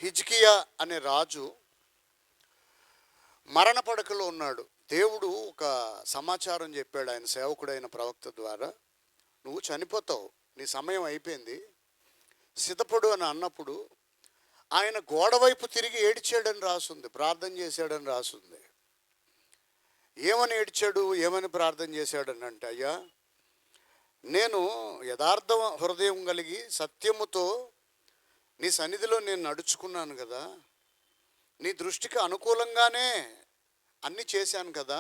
హిజ్కియా అనే రాజు మరణ పడకలో ఉన్నాడు. దేవుడు ఒక సమాచారం చెప్పాడు ఆయన సేవకుడైన ప్రవక్త ద్వారా, నువ్వు చనిపోతావు, నీ సమయం అయిపోయింది, సిద్ధపడు అని అన్నప్పుడు ఆయన గోడ వైపు తిరిగి ఏడ్చాడని రాసుంది, ప్రార్థన చేశాడని రాసుంది. ఏమని ఏడ్చాడు, ఏమని ప్రార్థన చేశాడని అంటే, అయ్యా నేను యథార్థ హృదయం కలిగి సత్యముతో నీ సన్నిధిలో నేను నడుచుకున్నాను కదా, నీ దృష్టికి అనుకూలంగానే అన్నీ చేశాను కదా,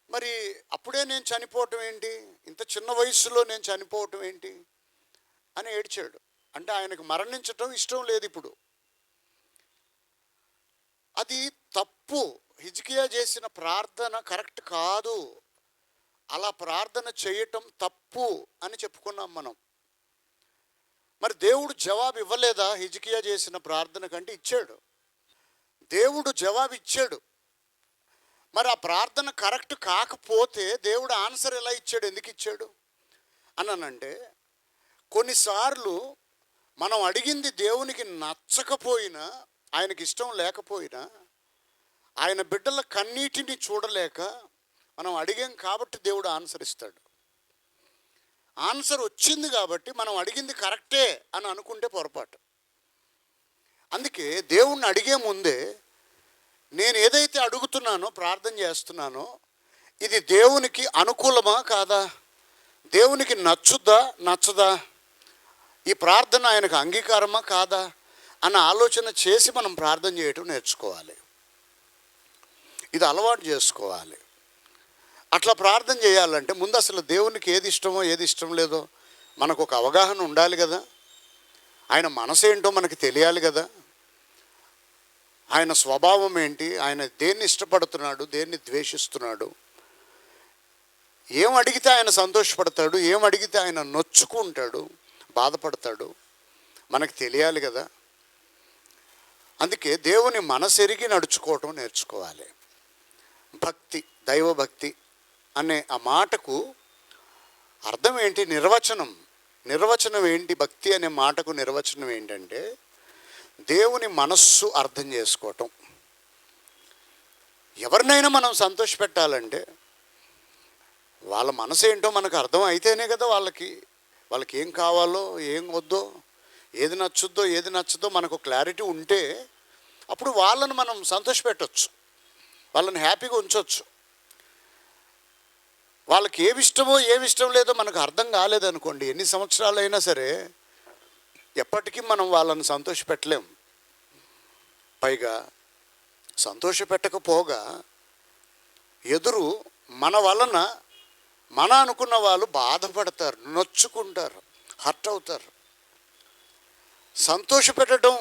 మరి అప్పుడే నేను చనిపోవటం ఏంటి, ఇంత చిన్న వయసులో నేను చనిపోవటం ఏంటి అని ఏడ్చాడు. అంటే ఆయనకు మరణించటం ఇష్టం లేదు ఇప్పుడు. అది తప్పు. హిజ్కియా చేసిన ప్రార్థన కరెక్ట్ కాదు, అలా ప్రార్థన చేయటం తప్పు అని చెప్పుకున్నాం మనం. మరి దేవుడు జవాబు ఇవ్వలేదా హిజ్కియా చేసిన ప్రార్థన కంటే? ఇచ్చాడు, దేవుడు జవాబు ఇచ్చాడు. మరి ఆ ప్రార్థన కరెక్ట్ కాకపోతే దేవుడు ఆన్సర్ ఎలా ఇచ్చాడు, ఎందుకు ఇచ్చాడు అనంటే, కొన్నిసార్లు మనం అడిగింది దేవునికి నచ్చకపోయినా, ఆయనకి ఇష్టం లేకపోయినా, ఆయన బిడ్డల కన్నీటిని చూడలేక మనం అడిగాం కాబట్టి దేవుడు ఆన్సర్ ఇస్తాడు. ఆన్సర్ వచ్చింది కాబట్టి మనం అడిగింది కరెక్టే అని అనుకుంటే పొరపాటు. అందుకే దేవుణ్ణి అడిగే ముందే నేను ఏదైతే అడుగుతున్నానో, ప్రార్థన చేస్తున్నానో, ఇది దేవునికి అనుకూలమా కాదా, దేవునికి నచ్చుద్దా నచ్చదా, ఈ ప్రార్థన ఆయనకు అంగీకారమా కాదా అన్న ఆలోచన చేసి మనం ప్రార్థన చేయటం నేర్చుకోవాలి. ఇది అలవాటు చేసుకోవాలి. అట్లా ప్రార్థన చేయాలంటే ముందు అసలు దేవునికి ఏది ఇష్టమో ఏది ఇష్టం లేదో మనకు ఒక అవగాహన ఉండాలి కదా, ఆయన మనసు ఏంటో మనకి తెలియాలి కదా, ఆయన స్వభావం ఏంటి, ఆయన దేన్ని ఇష్టపడుతున్నాడు, దేన్ని ద్వేషిస్తున్నాడు, ఏం అడిగితే ఆయన సంతోషపడతాడు, ఏం అడిగితే ఆయన నొచ్చుకుంటాడు, బాధపడతాడు, మనకు తెలియాలి కదా. అందుకే దేవుని మనసెరిగి నడుచుకోవటం నేర్చుకోవాలి. భక్తి, దైవభక్తి అనే ఆ మాటకు అర్థం ఏంటి, నిర్వచనం ఏంటి? భక్తి అనే మాటకు నిర్వచనం ఏంటంటే దేవుని మనస్సు అర్థం చేసుకోవటం. ఎవరినైనా మనం సంతోషపెట్టాలంటే వాళ్ళ మనసు ఏంటో మనకు అర్థం అయితేనే కదా వాళ్ళకి ఏం కావాలో, ఏం వద్దో, ఏది నచ్చుద్దో, ఏది నచ్చదో మనకు క్లారిటీ ఉంటే అప్పుడు వాళ్ళని మనం సంతోషపెట్టవచ్చు, వాళ్ళని హ్యాపీగా ఉంచవచ్చు. వాళ్ళకి ఏమి ఇష్టమో ఏమి ఇష్టం లేదో మనకు అర్థం కాలేదనుకోండి, ఎన్ని సంవత్సరాలైనా సరే ఎప్పటికీ మనం వాళ్ళని సంతోషపెట్టలేం. పైగా సంతోషపెట్టకపోగా ఎదురు మన వలన మన అనుకున్న వాళ్ళు బాధపడతారు, నొచ్చుకుంటారు, హర్ట్ అవుతారు. సంతోషపెట్టడం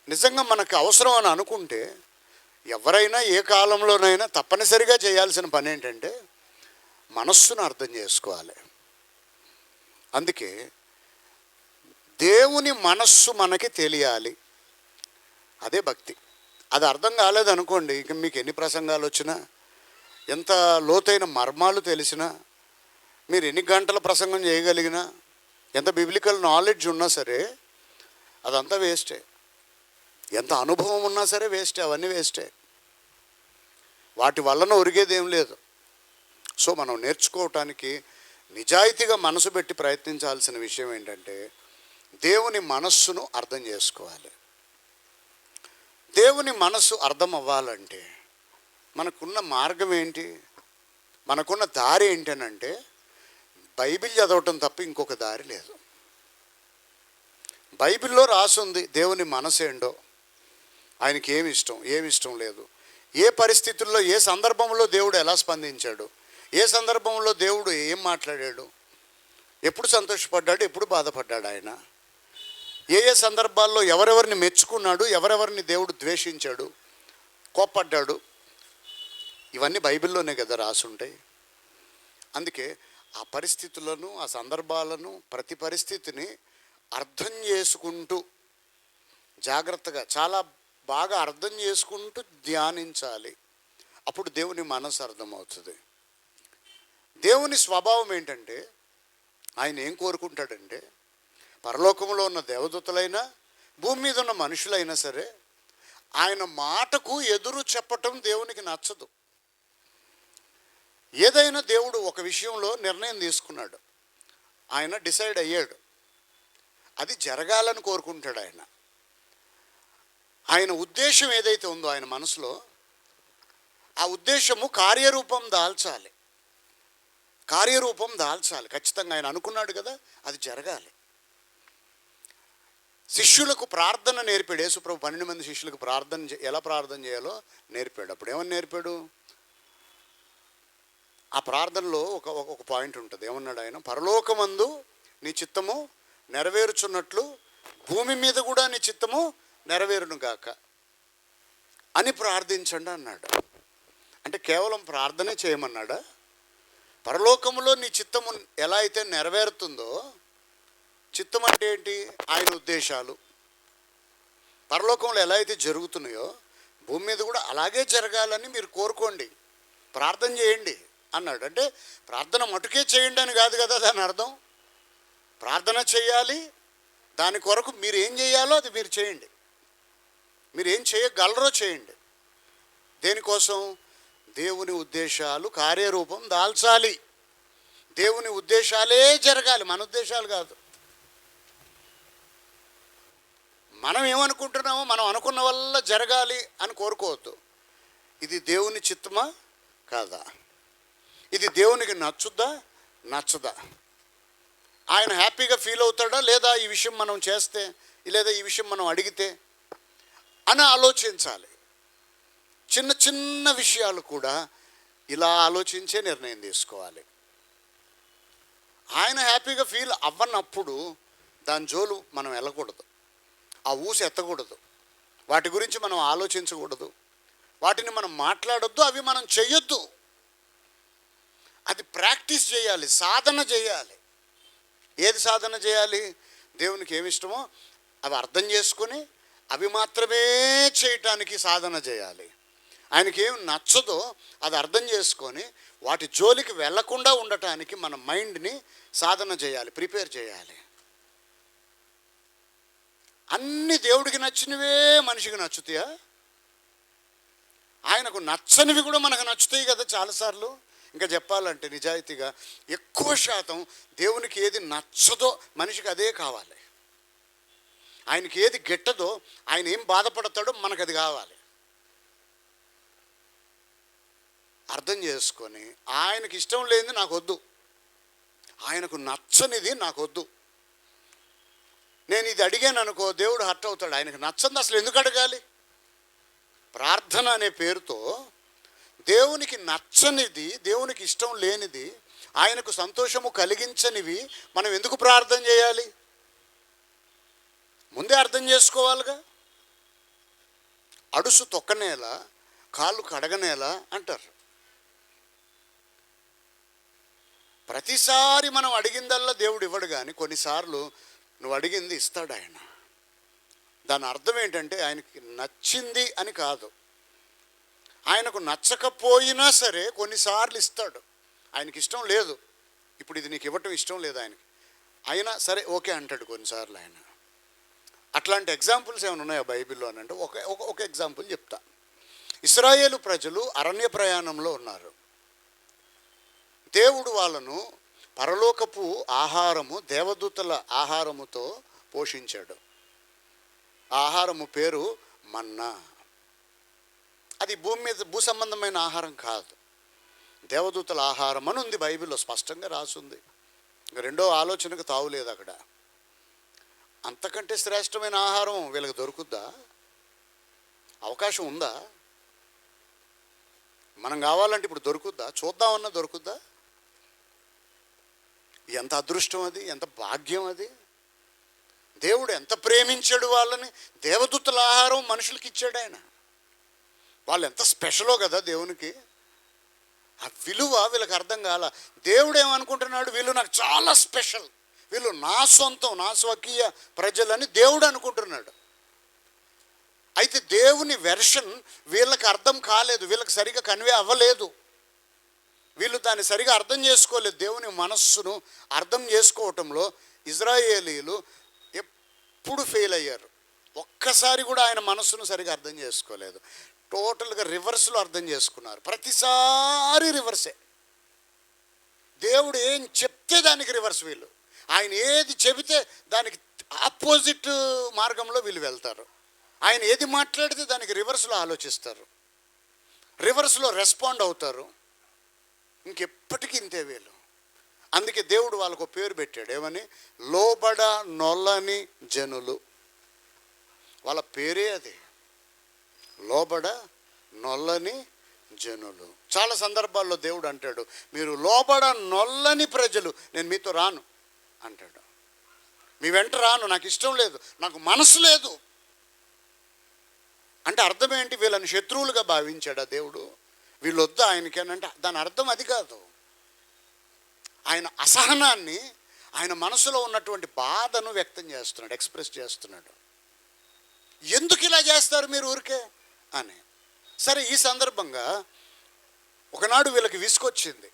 నిజంగా మనకు అవసరం అని అనుకుంటే ఎవరైనా ఏ కాలంలోనైనా తప్పనిసరిగా చేయాల్సిన పని ఏంటంటే మనస్సును అర్థం చేసుకోవాలి. అందుకే దేవుని మనస్సు మనకి తెలియాలి, అదే భక్తి. అది అర్థం కాలేదనుకోండి, ఇక మీకు ఎన్ని ప్రసంగాలు వచ్చినా, ఎంత లోతైన మర్మాలు తెలిసినా, మీరు ఎన్ని గంటల ప్రసంగం చేయగలిగినా, ఎంత బిబ్లికల్ నాలెడ్జ్ ఉన్నా సరే అదంతా వేస్టే. ఎంత అనుభవం ఉన్నా సరే వేస్టే, అవన్నీ వేస్టే. వాటి వలన ఒరిగేదేం లేదు. సో మనం నేర్చుకోవటానికి నిజాయితీగా మనసు పెట్టి ప్రయత్నించాల్సిన విషయం ఏంటంటే దేవుని మనస్సును అర్థం చేసుకోవాలి. దేవుని మనస్సు అర్థం అవ్వాలంటే మనకున్న మార్గం ఏంటి, మనకున్న దారి ఏంటనంటే బైబిల్ చదవటం తప్ప ఇంకొక దారి లేదు. బైబిల్లో రాసుంది దేవుని మనసు ఏంటో, ఆయనకి ఏమి ఇష్టం, ఏమి ఇష్టం లేదు, ఏ పరిస్థితుల్లో, ఏ సందర్భంలో దేవుడు ఎలా స్పందించాడు, ఏ సందర్భంలో దేవుడు ఏం మాట్లాడాడు, ఎప్పుడు సంతోషపడ్డాడు, ఎప్పుడు బాధపడ్డాడు, ఆయన ఏ ఏ సందర్భాల్లో ఎవరెవరిని మెచ్చుకున్నాడు, ఎవరెవరిని దేవుడు ద్వేషించాడు, కోప్పడ్డాడు, ఇవన్నీ బైబిల్లోనే కదా రాసుంటాయి. అందుకే ఆ పరిస్థితులను, ఆ సందర్భాలను, ప్రతి పరిస్థితిని అర్థం చేసుకుంటూ జాగ్రత్తగా, చాలా బాగా అర్థం చేసుకుంటూ ధ్యానించాలి. అప్పుడు దేవుని మనసు అర్థమవుతుంది. దేవుని స్వభావం ఏంటంటే ఆయన ఏం కోరుకుంటాడంటే పరలోకంలో ఉన్న దేవదూతలైనా భూమి మీద ఉన్న మనుషులైనా సరే ఆయన మాటకు ఎదురు చెప్పటం దేవునికి నచ్చదు. ఏదైనా దేవుడు ఒక విషయంలో నిర్ణయం తీసుకున్నాడు, ఆయన డిసైడ్ అయ్యాడు, అది జరగాలని కోరుకుంటాడు. ఆయన ఉద్దేశం ఏదైతే ఉందో ఆయన మనసులో, ఆ ఉద్దేశము కార్యరూపం దాల్చాలి. ఖచ్చితంగా ఆయన అనుకున్నాడు కదా, అది జరగాలి. శిష్యులకు ప్రార్థన నేర్పాడు యేసుప్రభు. 12 మంది శిష్యులకు ఎలా ప్రార్థన చేయాలో నేర్పాడు. అప్పుడు ఏమని నేర్పాడు? ఆ ప్రార్థనలో ఒక పాయింట్ ఉంటుంది. ఏమన్నాడు ఆయన? పరలోకమందు నీ చిత్తము నెరవేరుచున్నట్లు భూమి మీద కూడా నీ చిత్తము నెరవేరును గాక అని ప్రార్థించండి అన్నాడు. అంటే కేవలం ప్రార్థనే చేయమన్నాడా? పరలోకములో నీ చిత్తము ఎలా అయితే నెరవేరుతుందో, చిత్తం అంటే ఏంటి? ఆయన ఉద్దేశాలు పరలోకంలో ఎలా అయితే జరుగుతున్నాయో భూమి మీద కూడా అలాగే జరగాలని మీరు కోరుకోండి, ప్రార్థన చేయండి అన్నాడు. అంటే ప్రార్థన మటుకే చేయండి అని కాదు కదా దాని అర్థం. ప్రార్థన చేయాలి, దాని కొరకు మీరు ఏం చేయాలో అది మీరు చేయండి. మీరు ఏం చేయగలరో చేయండి. దేనికోసం? దేవుని ఉద్దేశాలు కార్యరూపం దాల్చాలి. దేవుని ఉద్దేశాలే జరగాలి, మన ఉద్దేశాలు కాదు. మనం ఏమనుకుంటున్నామో మనం అనుకున్న వల్ల జరగాలి అని కోరుకోవద్దు. ఇది దేవుని చిత్తమా కాదా? ఇది దేవునికి నచ్చదా? ఆయన హ్యాపీగా ఫీల్ అవుతాడా లేదా ఈ విషయం మనం చేస్తే, లేదా ఈ విషయం మనం అడిగితే అని ఆలోచించాలి. చిన్న చిన్న విషయాలు కూడా ఇలా ఆలోచించే నిర్ణయం తీసుకోవాలి. ఆయన హ్యాపీగా ఫీల్ అవ్వనప్పుడు దాని జోలు మనం వెళ్ళకూడదు, ఆ ఊసి ఎత్తకూడదు, వాటి గురించి మనం ఆలోచించకూడదు, వాటిని మనం మాట్లాడొద్దు, అవి మనం చెయ్యొద్దు. అది ప్రాక్టీస్ చేయాలి, సాధన చేయాలి. ఏది సాధన చేయాలి? దేవునికి ఏమి ఇష్టమో అవి అర్థం చేసుకొని అవి మాత్రమే చేయటానికి సాధన చేయాలి. ఆయనకి ఏమి నచ్చదో అది అర్థం చేసుకొని వాటి జోలికి వెళ్లకుండా ఉండటానికి మన మైండ్ని సాధన చేయాలి, ప్రిపేర్ చేయాలి. అన్ని దేవుడికి నచ్చినవే మనిషికి నచ్చుతాయా? ఆయనకు నచ్చనివి కూడా మనకు నచ్చుతాయి కదా చాలాసార్లు. ఇంకా చెప్పాలంటే నిజాయితీగా ఎక్కువ శాతం దేవునికి ఏది నచ్చదో మనిషికి అదే కావాలి. ఆయనకి ఏది గిట్టదో, ఆయన ఏం బాధపడతాడో మనకు అది కావాలి. అర్థం చేసుకొని ఆయనకి ఇష్టం లేనిది నాకు వద్దు, ఆయనకు నచ్చనిది నాకు వద్దు. నేను ఇది అడిగాను అనుకో, దేవుడు హర్ట్ అవుతాడు. ఆయనకు నచ్చంది అసలు ఎందుకు అడగాలి? ప్రార్థన అనే పేరుతో దేవునికి నచ్చనిది, దేవునికి ఇష్టం లేనిది, ఆయనకు సంతోషము కలిగించనివి మనం ఎందుకు ప్రార్థన చేయాలి? ముందే అర్థం చేసుకోవాలిగా. అడుసు తొక్కనేలా కాళ్ళు కడగనేలా అంటారు. ప్రతిసారి మనం అడిగిందల్లా దేవుడు ఇవ్వడు, కానీ కొన్నిసార్లు నువ్వు అడిగింది ఇస్తాడు ఆయన. దాని అర్థం ఏంటంటే ఆయనకి నచ్చింది అని కాదు. ఆయనకు నచ్చకపోయినా సరే కొన్నిసార్లు ఇస్తాడు. ఆయనకి ఇష్టం లేదు, ఇప్పుడు ఇది నీకు ఇవ్వటం ఇష్టం లేదు ఆయనకి, అయినా సరే ఓకే అంటాడు కొన్నిసార్లు ఆయన. అట్లాంటి ఎగ్జాంపుల్స్ ఏమైనా ఉన్నాయా బైబిల్లో అని అంటే ఒక ఎగ్జాంపుల్ చెప్తా. ఇశ్రాయేలు ప్రజలు అరణ్య ప్రయాణంలో ఉన్నారు. దేవుడు వాళ్ళను పరలోకపు ఆహారము, దేవదూతల ఆహారముతో పోషించాడు. ఆ ఆహారము పేరు మన్నా. అది భూమి మీద భూ సంబంధమైన ఆహారం కాదు, దేవదూతల ఆహారం అని ఉంది బైబిల్లో, స్పష్టంగా రాసుంది. ఇంకా రెండో ఆలోచనకు తావులేదు అక్కడ. అంతకంటే శ్రేష్టమైన ఆహారం వీళ్ళకి దొరుకుద్దా? అవకాశం ఉందా? మనం కావాలంటే ఇప్పుడు దొరుకుద్దా? చూద్దామన్నా దొరుకుద్దా? ఎంత అదృష్టం అది, ఎంత భాగ్యం అది. దేవుడు ఎంత ప్రేమించాడు వాళ్ళని. దేవదూతల ఆహారం మనుషులకి ఇచ్చాడు ఆయన. వాళ్ళు ఎంత స్పెషలో కదా దేవునికి. ఆ విలువ వీళ్ళకి అర్థం కాల. దేవుడు ఏమనుకుంటున్నాడు? వీళ్ళు నాకు చాలా స్పెషల్, వీళ్ళు నా సొంతం, నా స్వకీయ ప్రజలని దేవుడు అనుకుంటున్నాడు. అయితే దేవుని వెర్షన్ వీళ్ళకి అర్థం కాలేదు, వీళ్ళకి సరిగా కన్వే అవ్వలేదు. వీళ్ళు దాన్ని సరిగా అర్థం చేసుకోలేదు. దేవుని మనస్సును అర్థం చేసుకోవటంలో ఇజ్రాయేలీలు ఎప్పుడు ఫెయిల్ అయ్యారు. ఒక్కసారి కూడా ఆయన మనస్సును సరిగా అర్థం చేసుకోలేదు. టోటల్గా రివర్స్లో అర్థం చేసుకున్నారు. ప్రతిసారి రివర్సే. దేవుడు ఏం చెప్తే దానికి రివర్స్ వీళ్ళు. ఆయన ఏది చెబితే దానికి ఆపోజిట్ మార్గంలో వీళ్ళు వెళ్తారు. ఆయన ఏది మాట్లాడితే దానికి రివర్స్లో ఆలోచిస్తారు, రివర్స్లో రెస్పాండ్ అవుతారు. ఇంకెప్పటికీ ఇంతే వీళ్ళు. అందుకే దేవుడు వాళ్ళకు పేరు పెట్టాడు. ఏమని? లోబడ నొల్లని జనులు. వాళ్ళ పేరే అది, లోబడ నొల్లని జనులు. చాలా సందర్భాల్లో దేవుడు అంటాడు, మీరు లోబడ నొల్లని ప్రజలు, నేను మీతో రాను అంటాడు. మీ వెంట రాను, నాకు ఇష్టం లేదు, నాకు మనసు లేదు అంటే అర్థం ఏంటి? వీళ్ళని శత్రువులుగా భావించాడా దేవుడు? వీళ్ళు వద్దు ఆయనకేనంటే దాని అర్థం అది కాదు. ఆయన అసహనాన్ని, ఆయన మనసులో ఉన్నటువంటి బాధను వ్యక్తం చేస్తున్నాడు, ఎక్స్ప్రెస్ చేస్తున్నాడు. ఎందుకు ఇలా చేస్తారు మీరు ఊరికే అని. సరే, ఈ సందర్భంగా ఒకనాడు వీళ్ళకి విసుకొచ్చింది.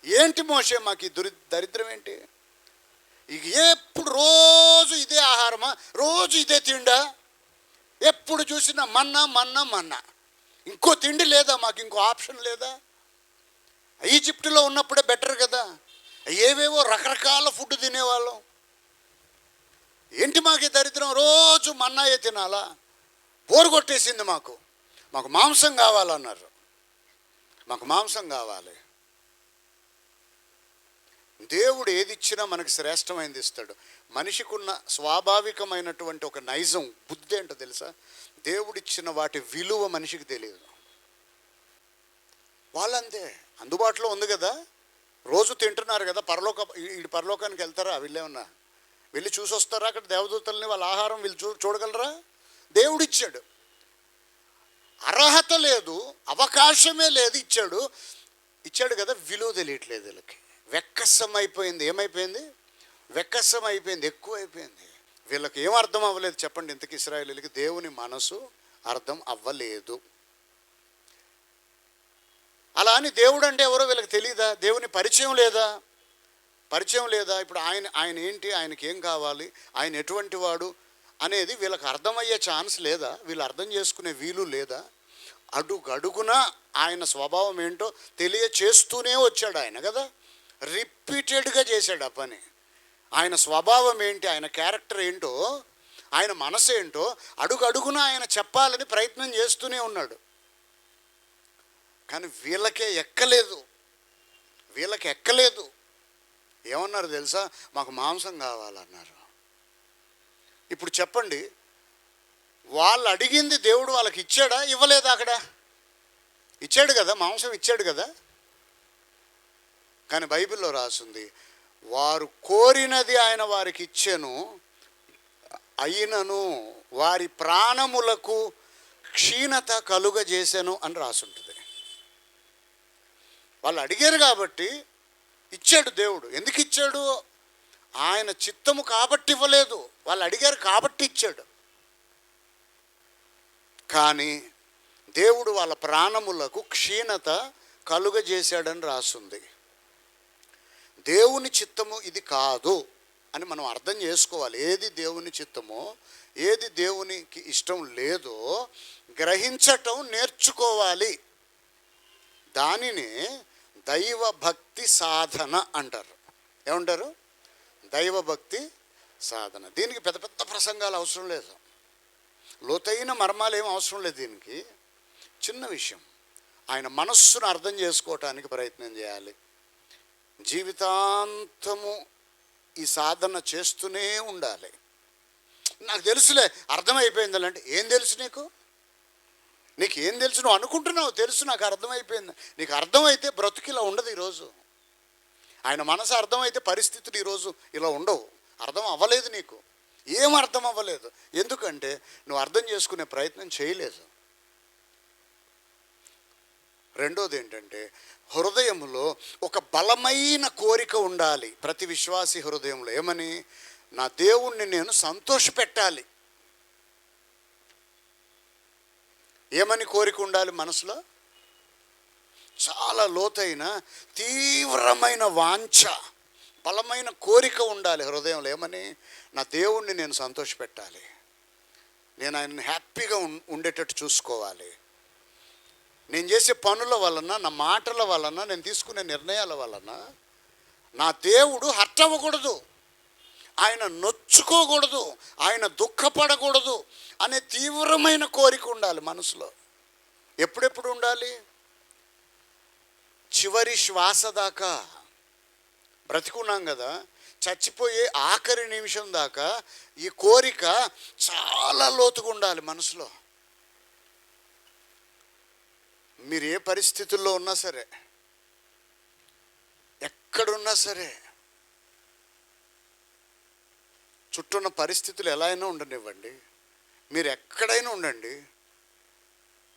ఏంటి మోషే, మాకు ఈ దరిద్రం ఏంటి? ఇక ఎప్పుడు రోజు ఇదే ఆహారమా, రోజు ఇదే తిండా, ఎప్పుడు చూసినా మన్నా మన్నా మన్నా, ఇంకో తిండి లేదా మాకు, ఇంకో ఆప్షన్ లేదా? ఈజిప్టులో ఉన్నప్పుడే బెటర్ కదా, ఏవేవో రకరకాల ఫుడ్ తినేవాళ్ళం. ఏంటి మాకు దరిద్రం, రోజు మన్నాయే తినాలా? బోరు కొట్టేసింది మాకు, మాకు మాంసం కావాలన్నారు. మాకు మాంసం కావాలి. దేవుడు ఏది ఇచ్చినా మనకి శ్రేష్టమైనది ఇస్తాడు. మనిషికున్న స్వాభావికమైనటువంటి ఒక నైజం, బుద్ధి ఏంటో తెలుసా? దేవుడిచ్చిన వాటి విలువ మనిషికి తెలియదు. వాళ్ళంతే, అందుబాటులో ఉంది కదా, రోజు తింటున్నారు కదా, పరలోకానికి వెళ్తారా? వీళ్ళేమన్నా వెళ్ళి చూసి వస్తారా? అక్కడ దేవదూతల్ని, వాళ్ళ ఆహారం వీళ్ళు చూడగలరా? దేవుడిచ్చాడు. అర్హత లేదు, అవకాశమే లేదు, ఇచ్చాడు కదా, విలువ తెలియట్లేదు వీళ్ళకి. వెక్కసం అయిపోయింది. ఏమైపోయింది? వెక్కసం అయిపోయింది, ఎక్కువ అయిపోయింది. వీళ్ళకి ఏం అర్థం అవ్వలేదు చెప్పండి? ఇంతకీ ఇశ్రాయేలీయులకి దేవుని మనసు అర్థం అవ్వలేదు. అలా అని దేవుడు అంటే ఎవరో వీళ్ళకి తెలియదా? దేవుని పరిచయం లేదా? ఇప్పుడు ఆయన ఏంటి, ఆయనకి ఏం కావాలి, ఆయన ఎటువంటి వాడు అనేది వీళ్ళకి అర్థమయ్యే ఛాన్స్ లేదా? వీళ్ళు అర్థం చేసుకునే వీలు లేదా? అడుగడుగున ఆయన స్వభావం ఏంటో తెలియచేస్తూనే వచ్చాడు ఆయన కదా, రిపీటెడ్గా చేశాడు ఆ పని. ఆయన స్వభావం ఏంటి, ఆయన క్యారెక్టర్ ఏంటో, ఆయన మనసు ఏంటో అడుగడుగున ఆయన చెప్పాలని ప్రయత్నం చేస్తూనే ఉన్నాడు. కానీ వీళ్ళకి ఎక్కలేదు. ఏమన్నారు తెలుసా? మాకు మాంసం కావాలన్నారు. ఇప్పుడు చెప్పండి, వాళ్ళు అడిగింది దేవుడు వాళ్ళకి ఇచ్చాడా, ఇవ్వలేదా? అక్కడ ఇచ్చాడు కదా, మాంసం ఇచ్చాడు కదా. కానీ బైబిల్లో రాసింది, వారు కోరినది ఆయన వారికి ఇచ్చెను, అయినను వారి ప్రాణములకు క్షీణత కలుగజేసెను అని రాసుంటుంది. వాళ్ళు అడిగారు కాబట్టి ఇచ్చాడు దేవుడు. ఎందుకు ఇచ్చాడు? ఆయన చిత్తము కాబట్టి ఇవ్వలేదు, వాళ్ళు అడిగారు కాబట్టి ఇచ్చాడు. కానీ దేవుడు వాళ్ళ ప్రాణములకు క్షీణత కలుగజేశాడని రాసుంది. దేవుని చిత్తము ఇది కాదు అని మనం అర్థం చేసుకోవాలి. ఏది దేవుని చిత్తమో, ఏది దేవునికి ఇష్టం లేదో గ్రహించటం నేర్చుకోవాలి. దానిని దైవ భక్తి సాధన అంటారు. ఏమంటారు? దైవభక్తి సాధన. దీనికి పెద్ద పెద్ద ప్రసంగాలు అవసరం లేదు, లోతైన మర్మాలు ఏం అవసరం లేదు. దీనికి చిన్న విషయం, ఆయన మనస్సును అర్థం చేసుకోవటానికి ప్రయత్నం చేయాలి. జీవితాంతము ఈ సాధన చేస్తూనే ఉండాలి. నాకు తెలుసులే, అర్థమైపోయింది అంటే ఏం తెలుసు నీకు ఏం తెలుసు? నువ్వు అనుకుంటున్నావు తెలుసు, నాకు అర్థమైపోయింది. నీకు అర్థమైతే బ్రతుకిలా ఉండదు ఈరోజు. ఆయన మనసు అర్థమైతే పరిస్థితులు ఈరోజు ఇలా ఉండవు. అర్థం అవ్వలేదు, నీకు ఏం అర్థం అవ్వలేదు. ఎందుకంటే నువ్వు అర్థం చేసుకునే ప్రయత్నం చేయలేదు. రెండోది ఏంటంటే, హృదయంలో ఒక బలమైన కోరిక ఉండాలి ప్రతి విశ్వాసి హృదయంలో. ఏమని? నా దేవుణ్ణి నేను సంతోషపెట్టాలి. ఏమని కోరిక ఉండాలి మనసులో? చాలా లోతైన తీవ్రమైన వాంఛ, బలమైన కోరిక ఉండాలి హృదయంలో. ఏమని? నా దేవుణ్ణి నేను సంతోషపెట్టాలి, నేను ఆయన్ని హ్యాపీగా ఉండేటట్టు చూసుకోవాలి. నేను చేసే పనుల వలన, నా మాటల వలన, నేను తీసుకునే నిర్ణయాల వలన నా దేవుడు హర్ట్ అవ్వకూడదు, ఆయన నొచ్చుకోకూడదు, ఆయన దుఃఖపడకూడదు అనే తీవ్రమైన కోరిక ఉండాలి మనసులో. ఎప్పుడెప్పుడు ఉండాలి? చివరి శ్వాస దాకా. బ్రతికున్నాం కదా, చచ్చిపోయే ఆఖరి నిమిషం దాకా ఈ కోరిక చాలా లోతుగా ఉండాలి మనసులో. మీరు ఏ పరిస్థితుల్లో ఉన్నా సరే, ఎక్కడున్నా సరే, చుట్టూన్న పరిస్థితులు ఎలా అయినా ఉండనివ్వండి, మీరు ఎక్కడైనా ఉండండి,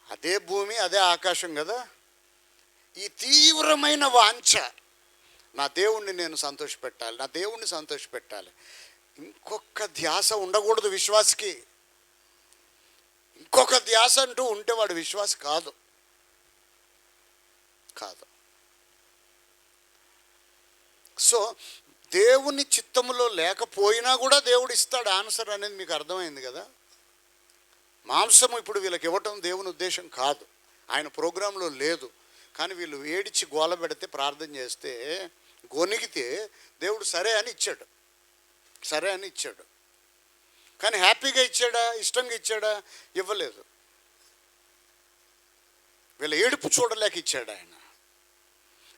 అదే భూమి అదే ఆకాశం కదా. ఈ తీవ్రమైన వాంఛ, నా దేవుణ్ణి నేను సంతోషపెట్టాలి, నా దేవుణ్ణి సంతోషపెట్టాలి. ఇంకొక ధ్యాస ఉండకూడదు విశ్వాసకి. ఇంకొక ధ్యాస అంటూ ఉంటే వాడు విశ్వాస కాదు. సో దేవుని చిత్తములో లేకపోయినా కూడా దేవుడు ఇస్తాడు ఆన్సర్ అనేది మీకు అర్థమైంది కదా. మాంసము ఇప్పుడు వీళ్ళకి ఇవ్వటం దేవుని ఉద్దేశం కాదు, ఆయన ప్రోగ్రాంలో లేదు. కానీ వీళ్ళు ఏడిచి గోల పెడితే, ప్రార్థన చేస్తే, గొనిగితే దేవుడు సరే అని ఇచ్చాడు. కానీ హ్యాపీగా ఇచ్చాడా, ఇష్టంగా ఇచ్చాడా? ఇవ్వలేదు. వీళ్ళ ఏడుపు చూడలేక ఇచ్చాడు ఆయన.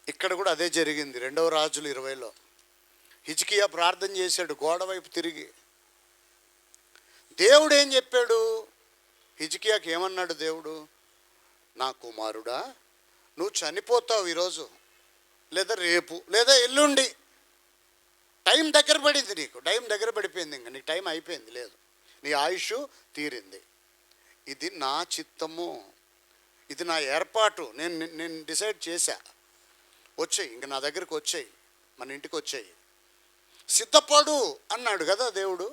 ఇక్కడ కూడా అదే జరిగింది. 2వ రాజులు 20లో హిజ్కియా ప్రార్థన చేశాడు గోడ వైపు తిరిగి. దేవుడు ఏం చెప్పాడు? హిజ్కియాకి ఏమన్నాడు దేవుడు? నా కుమారుడా, నువ్వు చనిపోతావు ఈరోజు, లేదా రేపు, లేదా ఎల్లుండి. టైం దగ్గర పడింది, నీకు టైం దగ్గర పడిపోయింది, ఇంకా నీకు టైం అయిపోయింది, లేదు, నీ ఆయుష్ తీరింది. ఇది నా చిత్తము, ఇది నా ఏర్పాటు, నేను డిసైడ్ చేశా. వచ్చేయి, ఇంక నా దగ్గరికి వచ్చేయి, మన ఇంటికి వచ్చేయి, సిద్ధపడు అన్నాడు కదా దేవుడు.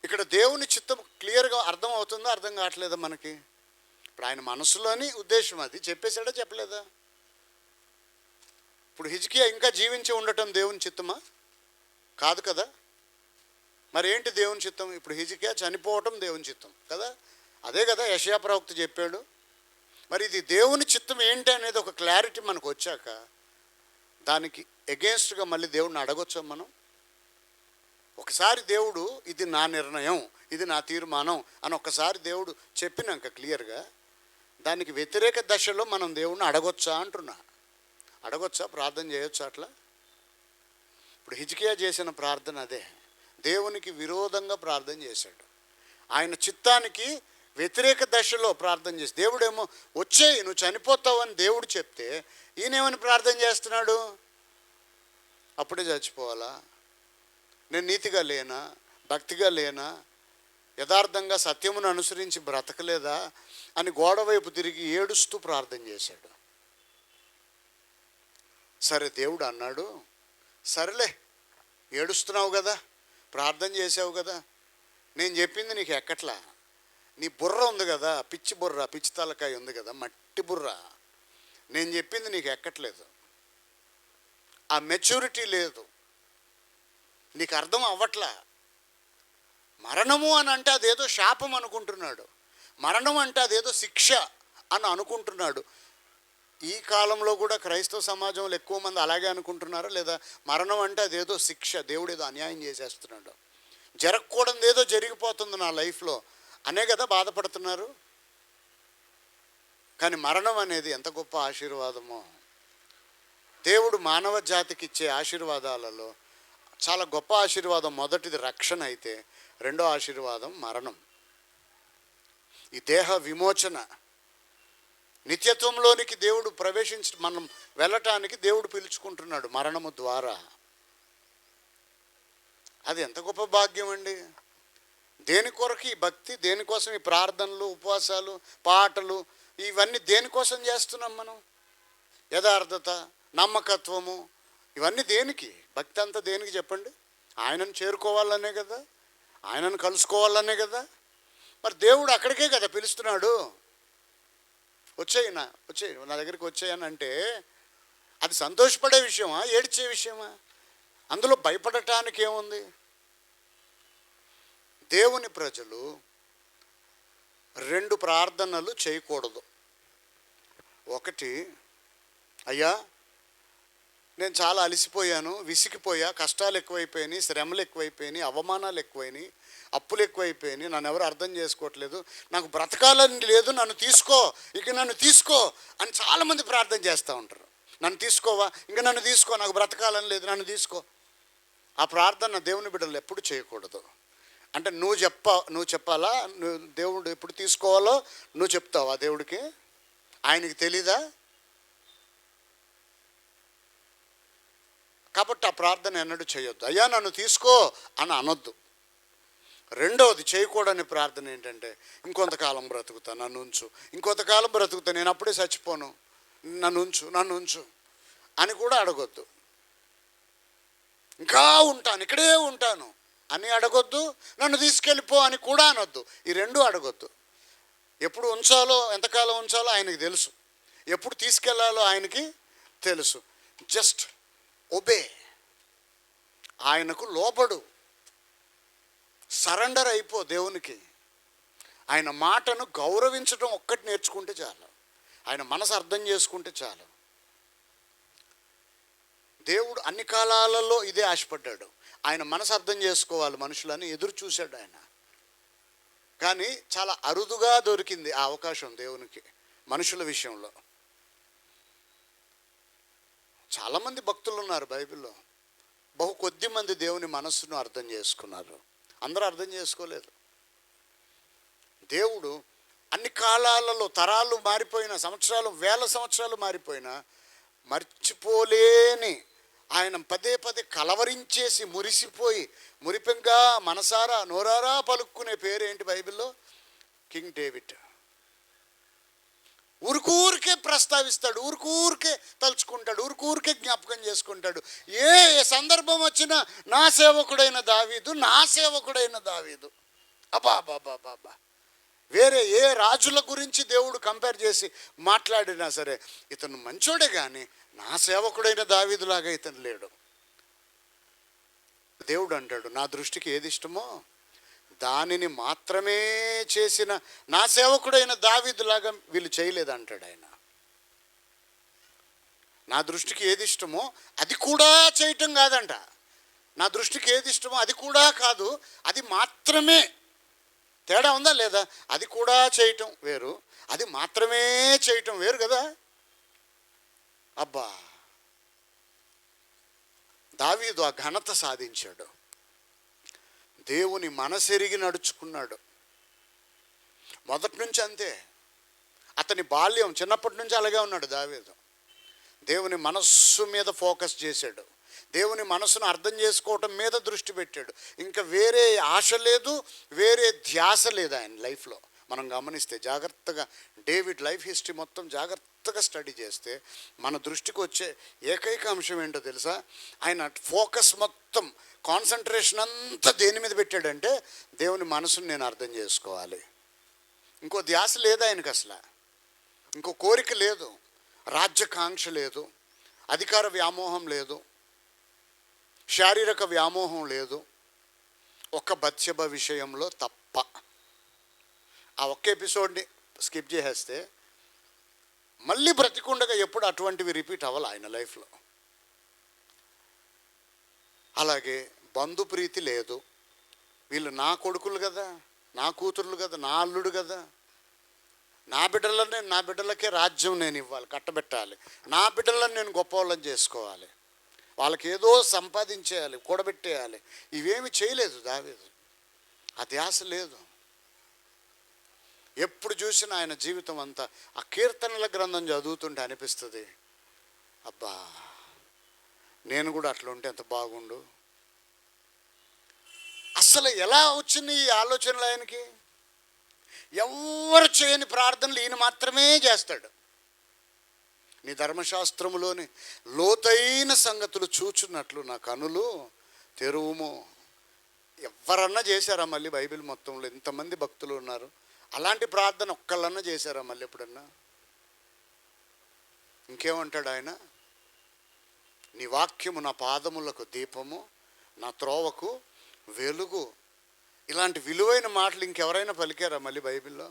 ఇక్కడ దేవుని చిత్తం క్లియర్గా అర్థం అవుతుందా, అర్థం కావట్లేదా మనకి? ఇప్పుడు ఆయన మనసులోని ఉద్దేశం అది చెప్పేశాడా, చెప్పలేదా? ఇప్పుడు హిజ్కియా ఇంకా జీవించి ఉండటం దేవుని చిత్తమా? కాదు కదా. మరి ఏంటి దేవుని చిత్తం? ఇప్పుడు హిజ్కియా చనిపోవటం దేవుని చిత్తం కదా. అదే కదా యెషయా ప్రవక్త చెప్పాడు. మరి ఇది దేవుని చిత్తం ఏంటి అనేది ఒక క్లారిటీ మనకు వచ్చాక దానికి ఎగెన్స్ట్గా మళ్ళీ దేవుడిని అడగొచ్చాం మనం. ఒకసారి దేవుడు ఇది నా నిర్ణయం, ఇది నా తీర్మానం అని ఒకసారి దేవుడు చెప్పినాక క్లియర్గా, దానికి వ్యతిరేక దశలో మనం దేవుడిని అడగొచ్చా అంటున్నా. అడగొచ్చా, ప్రార్థన చేయొచ్చా అట్లా? ఇప్పుడు హిజ్కియా చేసిన ప్రార్థన అదే, దేవునికి విరోధంగా ప్రార్థన చేశాడు. ఆయన చిత్తానికి వ్యతిరేక దశలో ప్రార్థన చేసి, దేవుడేమో వచ్చేయి నువ్వు చనిపోతావు అని దేవుడు చెప్తే, ఈయనేమని ప్రార్థన చేస్తున్నాడు? అప్పుడే చచ్చిపోవాలా? నేను నీతిగా లేనా, భక్తిగా లేనా, యథార్థంగా సత్యమును అనుసరించి బ్రతకలేదా అని గోడ వైపు తిరిగి ఏడుస్తూ ప్రార్థన చేశాడు. సరే దేవుడు అన్నాడు, సరేలే ఏడుస్తున్నావు కదా, ప్రార్థన చేసావు కదా, నేను చెప్పింది నీకు ఎక్కట్లా, నీ బుర్ర ఉంది కదా, పిచ్చి బుర్ర, పిచ్చి తలకాయ ఉంది కదా, మట్టి బుర్ర, నేను చెప్పింది నీకు ఎక్కట్లేదు, ఆ మెచ్యూరిటీ లేదు, నీకు అర్థం అవ్వట్లా. మరణము అని అంటే అదేదో శాపం అనుకుంటున్నాడు, మరణం అంటే అదేదో శిక్ష అని అనుకుంటున్నాడు. ఈ కాలంలో కూడా క్రైస్తవ సమాజంలో ఎక్కువ మంది అలాగే అనుకుంటున్నారా లేదా? మరణం అంటే అదేదో శిక్ష, దేవుడు ఏదో అన్యాయం చేసేస్తున్నాడు, జరగకూడదు ఏదో జరిగిపోతుంది నా లైఫ్లో అనే కదా బాధపడుతున్నారు. కానీ మరణం అనేది ఎంత గొప్ప ఆశీర్వాదమో. దేవుడు మానవ జాతికి ఇచ్చే ఆశీర్వాదాలలో చాలా గొప్ప ఆశీర్వాదం మొదటిది రక్షణ అయితే, రెండో ఆశీర్వాదం మరణం, ఈ దేహ విమోచన. నిత్యత్వంలోనికి దేవుడు ప్రవేశించి మనం వెళ్ళటానికి దేవుడు పిలుచుకుంటున్నాడు మరణము ద్వారా. అది ఎంత గొప్ప భాగ్యం అండి. దేని కొరకు ఈ భక్తి, దేనికోసం ఈ ప్రార్థనలు, ఉపవాసాలు, పాటలు, ఇవన్నీ దేనికోసం చేస్తున్నాం మనం? యథార్థత, నమ్మకత్వము, ఇవన్నీ దేనికి? భక్తి అంతా దేనికి చెప్పండి? ఆయనను చేరుకోవాలనే కదా, ఆయనను కలుసుకోవాలనే కదా. మరి దేవుడు అక్కడికే కదా పిలుస్తున్నాడు. వచ్చేయి నా దగ్గరికి వచ్చేయని అంటే అది సంతోషపడే విషయమా, ఏడ్చే విషయమా? అందులో భయపడటానికి ఏముంది? దేవుని ప్రజలు 2 ప్రార్థనలు చేయకూడదు. ఒకటి, అయ్యా నేను చాలా అలసిపోయాను, విసిగిపోయా, కష్టాలు ఎక్కువైపోయినాయి, శ్రమలు ఎక్కువైపోయినాయి, అవమానాలు ఎక్కువైనాయి, అప్పులు ఎక్కువైపోయినాయి, నన్ను ఎవరు అర్థం చేసుకోవట్లేదు, నాకు బ్రతకాలని లేదు, నన్ను తీసుకో, ఇక నన్ను తీసుకో అని చాలామంది ప్రార్థన చేస్తూ ఉంటారు. నన్ను తీసుకోవా, ఇంక నన్ను తీసుకో, నాకు బ్రతకాలని లేదు, నన్ను తీసుకో. ఆ ప్రార్థన దేవుని బిడ్డలు ఎప్పుడు చేయకూడదు. అంటే నువ్వు చెప్పాలా? దేవుడు ఎప్పుడు తీసుకోవాలో నువ్వు చెప్తావా దేవుడికి? ఆయనకి తెలీదా? కాబట్టి ఆ ప్రార్థన ఎన్నడూ చేయొద్దు. అయ్యా నన్ను తీసుకో అని అనొద్దు. రెండవది చేయకూడని ప్రార్థన ఏంటంటే, ఇంకొంతకాలం బ్రతుకుతా, నన్ను ఉంచు, ఇంకొంతకాలం బ్రతుకుతా, నేను అప్పుడే చచ్చిపోను, నన్ను ఉంచు అని కూడా అడగొద్దు. ఇంకా ఉంటాను, ఇక్కడే ఉంటాను అని అడగొద్దు. నన్ను తీసుకెళ్ళిపో అని కూడా అనొద్దు. ఈ రెండు అడగొద్దు. ఎప్పుడు ఉంచాలో, ఎంతకాలం ఉంచాలో ఆయనకి తెలుసు, ఎప్పుడు తీసుకెళ్లాలో ఆయనకి తెలుసు. జస్ట్ ఒబే, ఆయనకు లోబడు, సరెండర్ అయిపో దేవునికి. ఆయన మాటను గౌరవించడం ఒక్కటి నేర్చుకుంటే చాలు, ఆయన మనసు అర్థం చేసుకుంటే చాలు. దేవుడు అన్ని కాలాలలో ఇదే ఆశపడ్డాడు, ఆయన మనసు అర్థం చేసుకోవాలి మనుషులని ఎదురు చూశాడు ఆయన. కానీ చాలా అరుదుగా దొరికింది ఆ అవకాశం దేవునికి మనుషుల విషయంలో. చాలామంది భక్తులు ఉన్నారు బైబిల్లో, బహు కొద్ది మంది దేవుని మనస్సును అర్థం చేసుకున్నారు. అందరూ అర్థం చేసుకోలేదు. దేవుడు అన్ని కాలాలలో, తరాలు మారిపోయిన, సంవత్సరాలు, వేల సంవత్సరాలు మారిపోయినా మర్చిపోలేని, ఆయన పదే పదే కలవరించేసి మురిసిపోయి మురిపెంగా మనసారా నోరారా పలుక్కునే పేరేంటి బైబిల్లో? King David. ఊరికూరికే ప్రస్తావిస్తాడు, ఊరికూరికే తలుచుకుంటాడు, ఊరికూరికే జ్ఞాపకం చేసుకుంటాడు. ఏ సందర్భం వచ్చినా నా సేవకుడైన దావీదు. అబ్బా. వేరే ఏ రాజుల గురించి దేవుడు కంపేర్ చేసి మాట్లాడినా సరే, ఇతను మంచోడే కానీ నా సేవకుడైన దావీదులాగా ఇతను లేడు. దేవుడు అంటాడు, నా దృష్టికి ఏది ఇష్టమో దానిని మాత్రమే చేసిన నా సేవకుడైన దావీదులాగా వీళ్ళు చేయలేదంటాడు ఆయన. నా దృష్టికి ఏది ఇష్టమో అది కూడా చేయటం కాదంట. నా దృష్టికి ఏది ఇష్టమో అది కూడా కాదు, అది మాత్రమే. తేడా ఉందా లేదా? అది కూడా చేయటం వేరు, అది మాత్రమే చేయటం వేరు కదా. అబ్బా, దావీదు ఆ ఘనత సాధించాడు. దేవుని మనసెరిగి నడుచుకున్నాడు. మొదటి నుంచి అంతే. అతని బాల్యం, చిన్నప్పటి నుంచి అలాగే ఉన్నాడు దావీదు. దేవుని మనస్సు మీద ఫోకస్ చేశాడు, దేవుని మనసును అర్థం చేసుకోవటం మీద దృష్టి పెట్టాడు. ఇంకా వేరే ఆశ లేదు, వేరే ధ్యాస లేదు ఆయన లైఫ్లో. మనం గమనిస్తే జాగ్రత్తగా డేవిడ్ లైఫ్ హిస్టరీ మొత్తం జాగ్రత్తగా స్టడీ చేస్తే మన దృష్టికి వచ్చే ఏకైక అంశం ఏంటో తెలుసా? ఆయన ఫోకస్ మొత్తం, కాన్సన్ట్రేషన్ అంతా దేని మీద పెట్టాడంటే, దేవుని మనసును నేను అర్థం చేసుకోవాలి. ఇంకో ధ్యాస లేదు ఆయనకు అసలు, ఇంకో కోరిక లేదు, రాజ్యకాంక్ష లేదు, అధికార వ్యామోహం లేదు, శారీరక వ్యామోహం లేదు. ఒక్క బత్షెబ విషయంలో తప్ప. ఆ ఒక్క ఎపిసోడ్ని స్కిప్ చేసేస్తే మళ్ళీ బ్రతికుండగా ఎప్పుడు అటువంటివి రిపీట్ అవ్వాలి ఆయన లైఫ్లో. అలాగే బంధుప్రీతి లేదు. వీళ్ళు నా కొడుకులు కదా, నా కూతుర్లు కదా, నా అల్లుడు కదా, నా బిడ్డలకే రాజ్యం నేను ఇవ్వాలి, కట్టబెట్టాలి, నా బిడ్డలను నేను గొప్పవాళ్ళని చేసుకోవాలి, వాళ్ళకి ఏదో సంపాదించేయాలి, కూడబెట్టేయాలి. ఇవేమి చేయలేదు దావీదు. ఆ ధ్యాస లేదు. ఎప్పుడు చూసినా ఆయన జీవితం అంతా ఆ కీర్తనల గ్రంథం చదువుతుంటే అనిపిస్తుంది, అబ్బా నేను కూడా అట్లా ఉంటే ఎంత బాగుండు. అసలు ఎలా వచ్చింది ఈ ఆలోచనలు ఆయనకి? ఎవ్వరు చేయని ప్రార్థనలు ఈయన మాత్రమే చేస్తాడు. నీ ధర్మశాస్త్రములోని లోతైన సంగతులు చూచున్నట్లు నా కనులు తెరువుము. ఎవరన్నా చేశారా మళ్ళీ బైబిల్ మొత్తంలో? ఇంతమంది భక్తులు ఉన్నారు, అలాంటి ప్రార్థన ఒక్కళ్ళన్నా చేశారా మళ్ళీ ఎప్పుడన్నా? ఇంకేమంటాడు ఆయన? నీ వాక్యము నా పాదములకు దీపము, నా త్రోవకు వెలుగు. ఇలాంటి విలువైన మాటలు ఇంకెవరైనా పలికారా మళ్ళీ బైబిల్లో?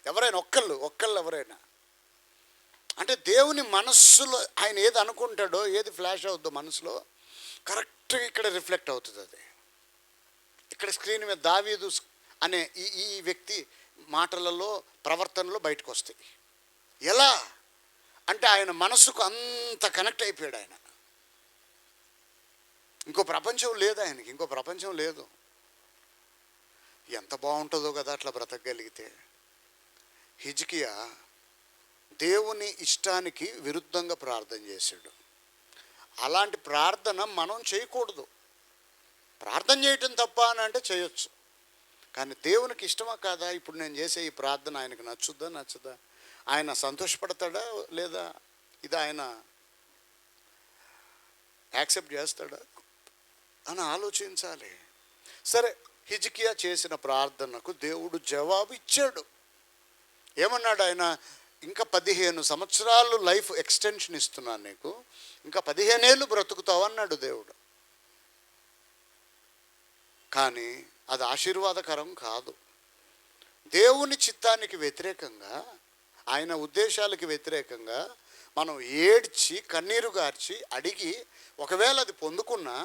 ఎవరైనా ఒక్కళ్ళు ఎవరైనా? అంటే దేవుని మనస్సులో ఆయన ఏది అనుకుంటాడో, ఏది ఫ్లాష్ అవుతుందో మనసులో, కరెక్ట్గా ఇక్కడ రిఫ్లెక్ట్ అవుతుంది. అది ఇక్కడ స్క్రీన్ మీద దావీదు అనే ఈ వ్యక్తి మాటలలో, ప్రవర్తనలో బయటకు వస్తాయి. ఎలా అంటే ఆయన మనసుకు అంత కనెక్ట్ అయిపోయాడు. ఆయన ఇంకో ప్రపంచం లేదు ఆయనకి, ఇంకో ప్రపంచం లేదు. ఎంత బాగుంటుందో కదా అట్లా బ్రతకగలిగితే. హిజ్కియా దేవుని ఇష్టానికి విరుద్ధంగా ప్రార్థన చేశాడు. అలాంటి ప్రార్థన మనం చేయకూడదు. ప్రార్థన చేయటం తప్ప అని అంటే చేయొచ్చు, కానీ దేవునికి ఇష్టమా కాదా? ఇప్పుడు నేను చేసే ఈ ప్రార్థన ఆయనకు నచ్చుదా? ఆయన సంతోషపడతాడా లేదా? ఇది ఆయన యాక్సెప్ట్ చేస్తాడా అని ఆలోచించాలి. సరే, హిజ్కియా చేసిన ప్రార్థనకు దేవుడు జవాబు ఇచ్చాడు. ఏమన్నాడు ఆయన? ఇంకా 15 సంవత్సరాలు లైఫ్ ఎక్స్టెన్షన్ ఇస్తున్నాను నీకు, ఇంకా 15 ఏళ్ళు బ్రతుకుతావు అన్నాడు దేవుడు. కానీ అది ఆశీర్వాదకరం కాదు. దేవుని చిత్తానికి వ్యతిరేకంగా, ఆయన ఉద్దేశాలకి వ్యతిరేకంగా మనం ఏడ్చి కన్నీరు గార్చి అడిగి ఒకవేళ అది పొందుకున్నా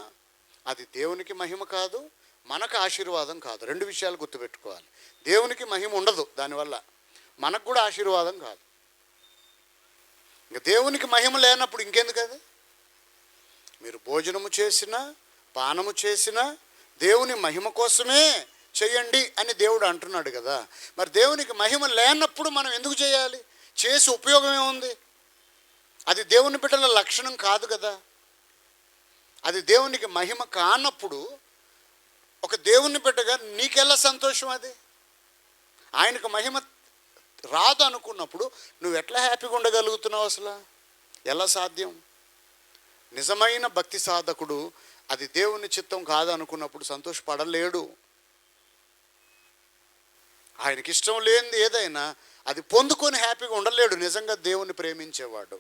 అది దేవునికి మహిమ కాదు, మనకు ఆశీర్వాదం కాదు. 2 విషయాలు గుర్తుపెట్టుకోవాలి. దేవునికి మహిమ ఉండదు దానివల్ల, మనకు కూడా ఆశీర్వాదం కాదు. ఇంకా దేవునికి మహిమ లేనప్పుడు ఇంకెందుకు? అది మీరు భోజనము చేసినా పానము చేసినా దేవుని మహిమ కోసమే చేయండి అని దేవుడు అంటున్నాడు కదా. మరి దేవునికి మహిమ లేనప్పుడు మనం ఎందుకు చేయాలి? చేసి ఉపయోగం ఏముంది? అది దేవుని బిడ్డల లక్షణం కాదు కదా. అది దేవునికి మహిమ కానప్పుడు ఒక దేవుని బిడ్డగా నీకెలా సంతోషం? అది ఆయనకు మహిమ రాదు అనుకున్నప్పుడు నువ్వు ఎట్లా హ్యాపీగా ఉండగలుగుతున్నావు? అసలు ఎలా సాధ్యం? నిజమైన భక్తి సాధకుడు అది దేవుని చిత్తం కాదు అనుకున్నప్పుడు సంతోషపడలేడు. ఆయనకి ఇష్టం లేనిది ఏదైనా అది పొందుకొని హ్యాపీగా ఉండలేడు. నిజంగా దేవుని ప్రేమించేవాడు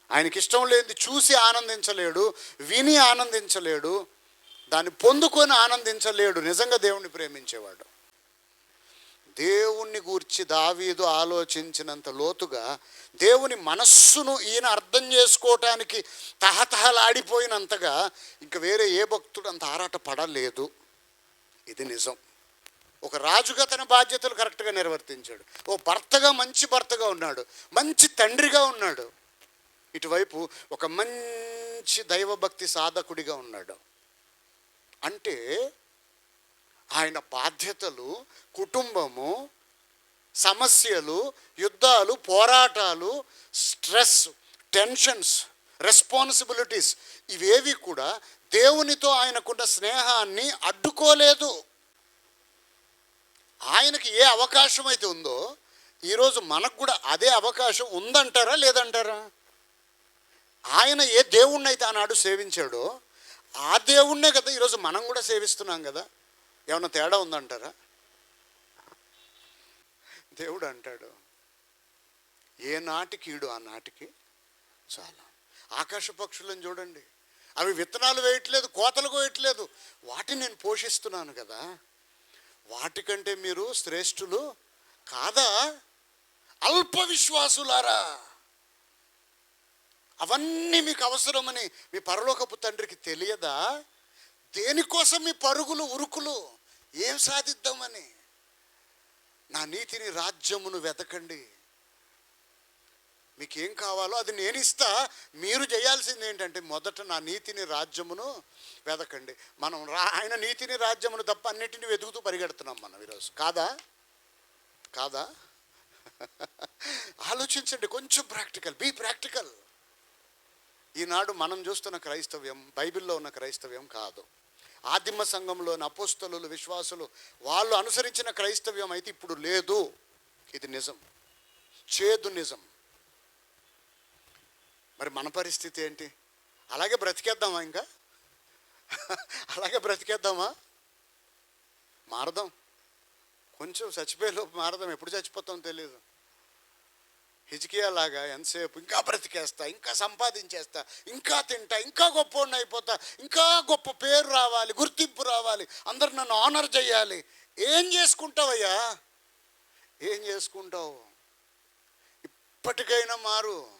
ఆయనకి ఇష్టం లేనిది చూసి ఆనందించలేడు, విని ఆనందించలేడు, దాన్ని పొందుకొని ఆనందించలేడు నిజంగా దేవుణ్ణి ప్రేమించేవాడు. దేవుణ్ణి గూర్చి దావీదు ఆలోచించినంత లోతుగా దేవుని మనస్సును ఈయన అర్థం చేసుకోవటానికి తహతహలాడిపోయినంతగా ఇంక వేరే ఏ భక్తుడు అంత ఆరాట పడలేదు. ఇది నిజం. ఒక రాజుగా తన బాధ్యతలు కరెక్ట్గా నిర్వర్తించాడు. ఓ భర్తగా మంచి భర్తగా ఉన్నాడు, మంచి తండ్రిగా ఉన్నాడు. ఇటువైపు ఒక మంచి దైవభక్తి సాధకుడిగా ఉన్నాడు. అంటే ఆయన బాధ్యతలు, కుటుంబము, సమస్యలు, యుద్ధాలు, పోరాటాలు, స్ట్రెస్, టెన్షన్స్, రెస్పాన్సిబిలిటీస్ ఇవేవి కూడా దేవునితో ఆయనకున్న స్నేహాన్ని అడ్డుకోలేదు. ఆయనకి ఏ అవకాశం అయితే ఉందో ఈరోజు మనకు కూడా అదే అవకాశం ఉందంటారా లేదంటారా? ఆయన ఏ దేవుణ్ణి అయితే ఆనాడు సేవించాడో ఆ దేవుణ్ణే కదా ఈరోజు మనం కూడా సేవిస్తున్నాం కదా. ఏమన్నా తేడా ఉందంటారా? దేవుడు అంటాడు, ఏ నాటికి ఈడు ఆ నాటికి చాలా. ఆకాశ పక్షులను చూడండి, అవి విత్తనాలు వేయట్లేదు, కోతలు కోయట్లేదు, వాటిని నేను పోషిస్తున్నాను కదా. వాటికంటే మీరు శ్రేష్ఠులు కాదా? అల్ప విశ్వాసులారా, అవన్నీ మీకు అవసరమని మీ పరలోకపు తండ్రికి తెలియదా? దేనికోసం మీ పరుగులు ఉరుకులు? ఏం సాధిద్దామని? నా నీతిని రాజ్యమును వెతకండి, మీకేం కావాలో అది నేను ఇస్తా. మీరు చేయాల్సింది ఏంటంటే మొదట నా నీతిని రాజ్యమును వెతకండి. మనం ఆయన నీతిని రాజ్యమును తప్ప అన్నిటిని వెతుకుతూ పరిగెడుతున్నాం మనం ఈరోజు. కాదా? కాదా? ఆలోచించండి, కొంచెం ప్రాక్టికల్, బీ ప్రాక్టికల్. ఈనాడు మనం చూస్తున్న క్రైస్తవ్యం బైబిల్లో ఉన్న క్రైస్తవ్యం కాదు. ఆదిమ సంఘంలోని అపోస్తలులు, విశ్వాసులు వాళ్ళు అనుసరించిన క్రైస్తవ్యం అయితే ఇప్పుడు లేదు. ఇది నిజం, చేదు నిజం. మరి మన పరిస్థితి ఏంటి? అలాగే బ్రతికేద్దామా? ఇంకా అలాగే బ్రతికేద్దామా? మారదాం, కొంచెం చచ్చిపోయేలోపు మారదాం. ఎప్పుడు చచ్చిపోతాం తెలియదు. హిజ్కియా లాగా ఎంతసేపు ఇంకా బ్రతికేస్తా, ఇంకా సంపాదించేస్తా, ఇంకా తింటా, ఇంకా గొప్పోడిని అయిపోతా, ఇంకా గొప్ప పేరు రావాలి, గుర్తింపు రావాలి, అందరు నన్ను ఆనర్ చేయాలి. ఏం చేసుకుంటావయ్యా? ఏం చేసుకుంటావు? ఇప్పటికైనా మారు.